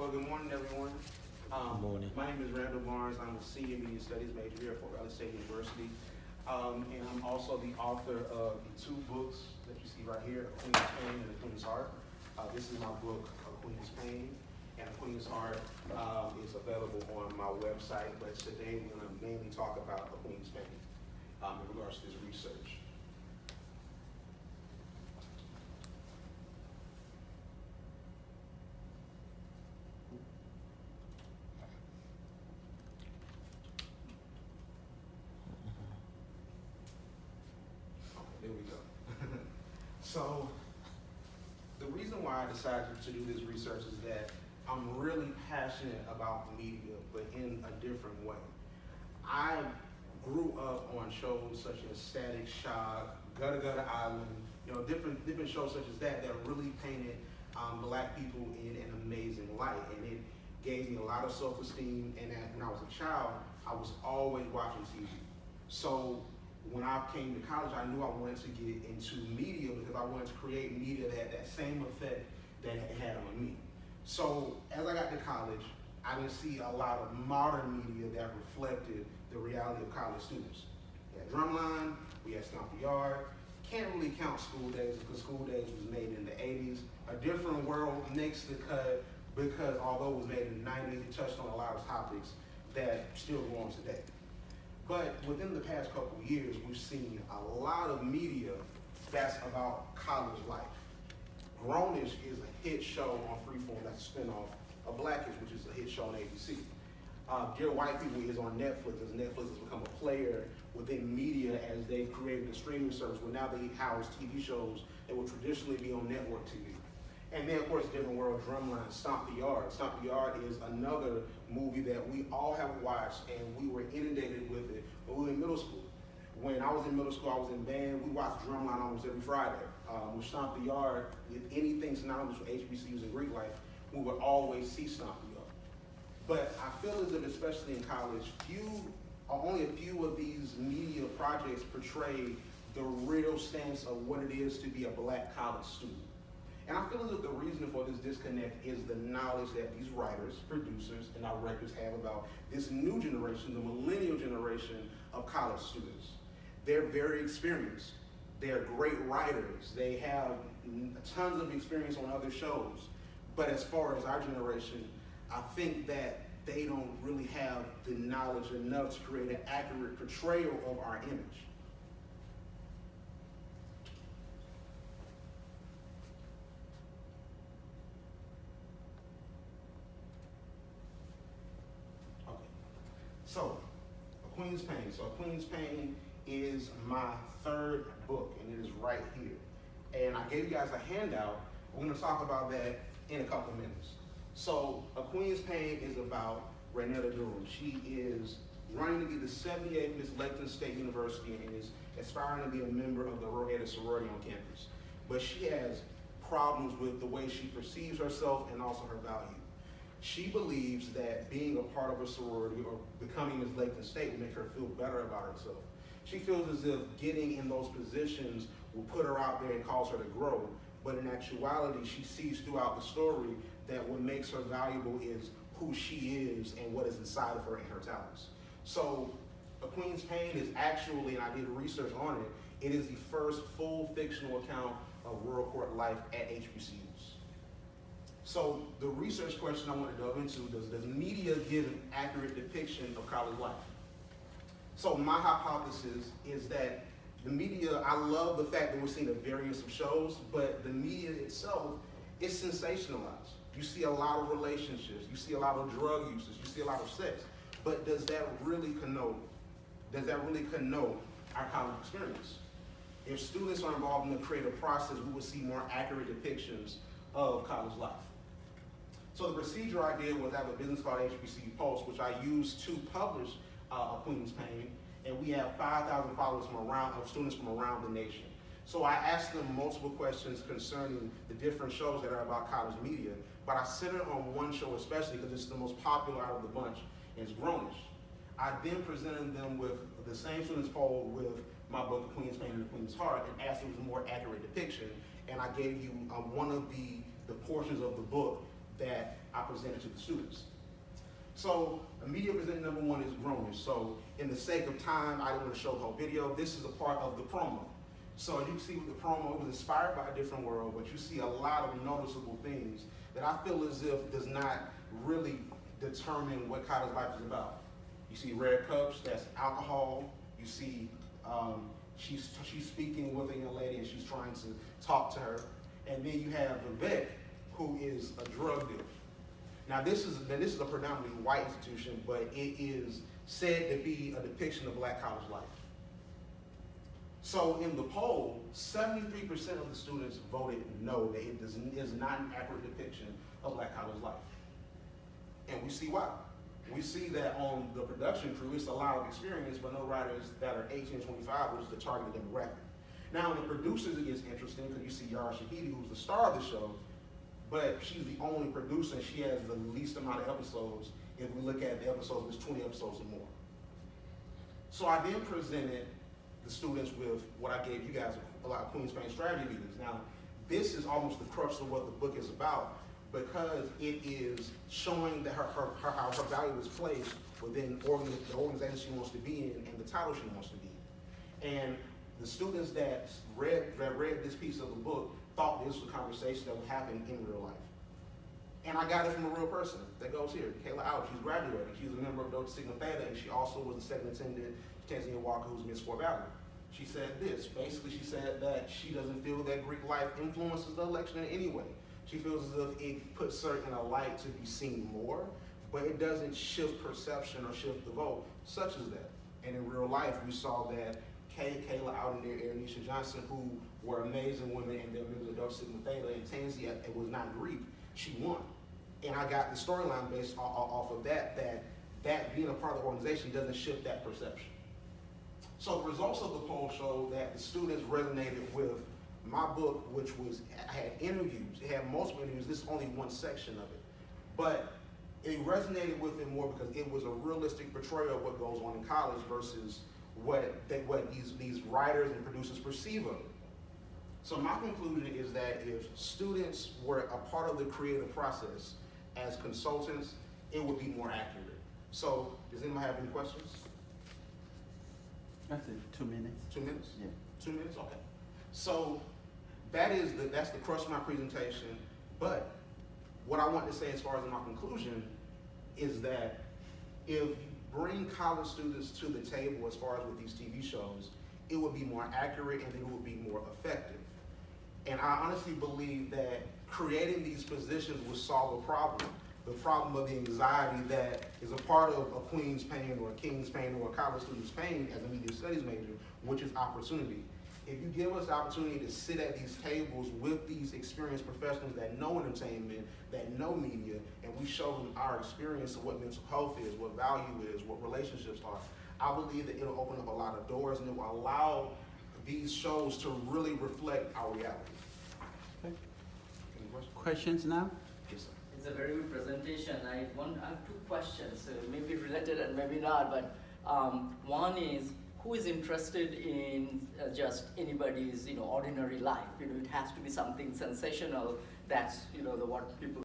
Well, good morning, everyone. Good morning. My name is Randall Barnes. I'm a senior media studies major here at Fort Valley State University. And I'm also the author of the two books that you see right here, A Queen's Pain and A Queen's Heart. This is my book, A Queen's Pain, and A Queen's Heart is available on my website. But today we're going to mainly talk about A Queen's Pain in regards to this research. There we go. So, the reason why I decided to do this research is that I'm really passionate about media, but in a different way. I grew up on shows such as Static Shock, Gutter Gutter Island, different shows such as that really painted black people in an amazing light, and it gave me a lot of self-esteem. And when I was a child, I was always watching TV. So when I came to college, I knew I wanted to get into media because I wanted to create media that had that same effect that it had on me. So as I got to college, I didn't see a lot of modern media that reflected the reality of college students. We had Drumline, we had Stomp the Yard. Can't really count School Days because School Days was made in the 80s. A Different World makes the cut because although it was made in the 90s, it touched on a lot of topics that still go on today. But within the past couple of years, we've seen a lot of media that's about college life. Grownish is a hit show on Freeform that's a spinoff of Blackish, which is a hit show on ABC. Dear White People is on Netflix, as Netflix has become a player within media as they've created a streaming service where now they house TV shows that would traditionally be on network TV. And then, of course, Different World, Drumline, Stomp the Yard. Stomp the Yard is another movie that we all have watched, and we were inundated with it when we were in middle school. When I was in middle school, I was in band. We watched Drumline almost every Friday. With Stomp the Yard, with anything synonymous with HBCUs and Greek life, we would always see Stomp the Yard. But I feel as if, especially in college, only a few of these media projects portray the real stance of what it is to be a black college student. And I feel as if the reason for this disconnect is the knowledge that these writers, producers, and directors have about this new generation, the millennial generation of college students. They're very experienced. They're great writers. They have tons of experience on other shows. But as far as our generation, I think that they don't really have the knowledge enough to create an accurate portrayal of our image. So, A Queen's Pain. So, A Queen's Pain is my third book, and it is right here. And I gave you guys a handout. We're going to talk about that in a couple of minutes. So, A Queen's Pain is about Raynetta Durham. She is running to be the 78th Miss Lakeland State University and is aspiring to be a member of the Rho Beta sorority on campus. But she has problems with the way she perceives herself and also her value. She believes that being a part of a sorority or becoming Miss Lakeland State will make her feel better about herself. She feels as if getting in those positions will put her out there and cause her to grow, but in actuality, she sees throughout the story that what makes her valuable is who she is and what is inside of her and her talents. So, A Queen's Pain is actually, and I did research on it, it is the first full fictional account of rural court life at HBCUs. So the research question I want to delve into, does media give an accurate depiction of college life? So my hypothesis is that the media, I love the fact that we're seeing a variance of shows, but the media itself is sensationalized. You see a lot of relationships, you see a lot of drug usage, you see a lot of sex, but does that really connote our college experience? If students are involved in the creative process, we will see more accurate depictions of college life. So the procedure I did was I have a business called HBCU Pulse, which I used to publish A Queen's Pain, and we have 5,000 followers of students from around the nation. So I asked them multiple questions concerning the different shows that are about college media, but I centered on one show especially because it's the most popular out of the bunch, and it's Grownish. I then presented them with the same students poll with my book, The Queen's Pain and The Queen's Heart, and asked if it was a more accurate depiction, and I gave you one of the portions of the book that I presented to the students. So media presented number one is grownish. So in the sake of time, I didn't want to show the whole video. This is a part of the promo. So you can see with the promo, it was inspired by a different world, but you see a lot of noticeable things that I feel as if does not really determine what college life is about. You see red cups, that's alcohol. You see she's speaking with a young lady and she's trying to talk to her. And then you have Vivek, who is a drug dealer. Now this is a predominantly white institution, but it is said to be a depiction of black college life. So in the poll, 73% of the students voted no, that it is not an accurate depiction of black college life. And we see why. We see that on the production crew, it's a lot of experience, but no writers that are 18 to 25, which is the targeted demographic. Now, on the producers, it gets interesting because you see Yara Shahidi, who's the star of the show, but she's the only producer and she has the least amount of episodes. If we look at the episodes, it's 20 episodes or more. So I then presented the students with what I gave you guys a lot of Queen's Pain strategy meetings. Now, this is almost the crux of what the book is about, because it is showing that how her value is placed within the organization she wants to be in and the title she wants to be in. And the students that read this piece of the book thought this was a conversation that would happen in real life. And I got it from a real person that goes here, Kayla Out. She's graduating. She's a member of Delta Sigma Theta, and she also was the second attendant to Tanzania Walker, who's Miss Fort Valley. She said this. Basically, she said that she doesn't feel that Greek life influences the election in any way. She feels as if it puts her in a light to be seen more, but it doesn't shift perception or shift the vote, such as that. And in real life, we saw that Kayla Out and there, Anisha Johnson, who were amazing women and they're members of Delta Sigma Theta, and Tanzania, it was not Greek, she won. And I got the storyline based off of that being a part of the organization doesn't shift that perception. So the results of the poll showed that the students resonated with my book, which had interviews. It had multiple interviews. This is only one section of it. But it resonated with it more because it was a realistic portrayal of what goes on in college versus what these writers and producers perceive of it. So my conclusion is that if students were a part of the creative process as consultants, it would be more accurate. So does anyone have any questions? That's it, 2 minutes. 2 minutes? Yeah. 2 minutes, okay. So that's the crux of my presentation. But what I want to say as far as in my conclusion is that if you bring college students to the table as far as with these TV shows, it would be more accurate and it would be more effective. And I honestly believe that creating these positions will solve a problem. The problem of the anxiety that is a part of a Queen's pain or a King's pain or a college student's pain as a media studies major, which is opportunity. If you give us the opportunity to sit at these tables with these experienced professionals that know entertainment, that know media, and we show them our experience of what mental health is, what value is, what relationships are, I believe that it'll open up a lot of doors and it will allow these shows to really reflect our reality. Okay. Any questions? Questions now? Yes, sir. It's a very good presentation. I have two questions, maybe related and maybe not, but one is, who is interested in just anybody's ordinary life? It has to be something sensational. That's what people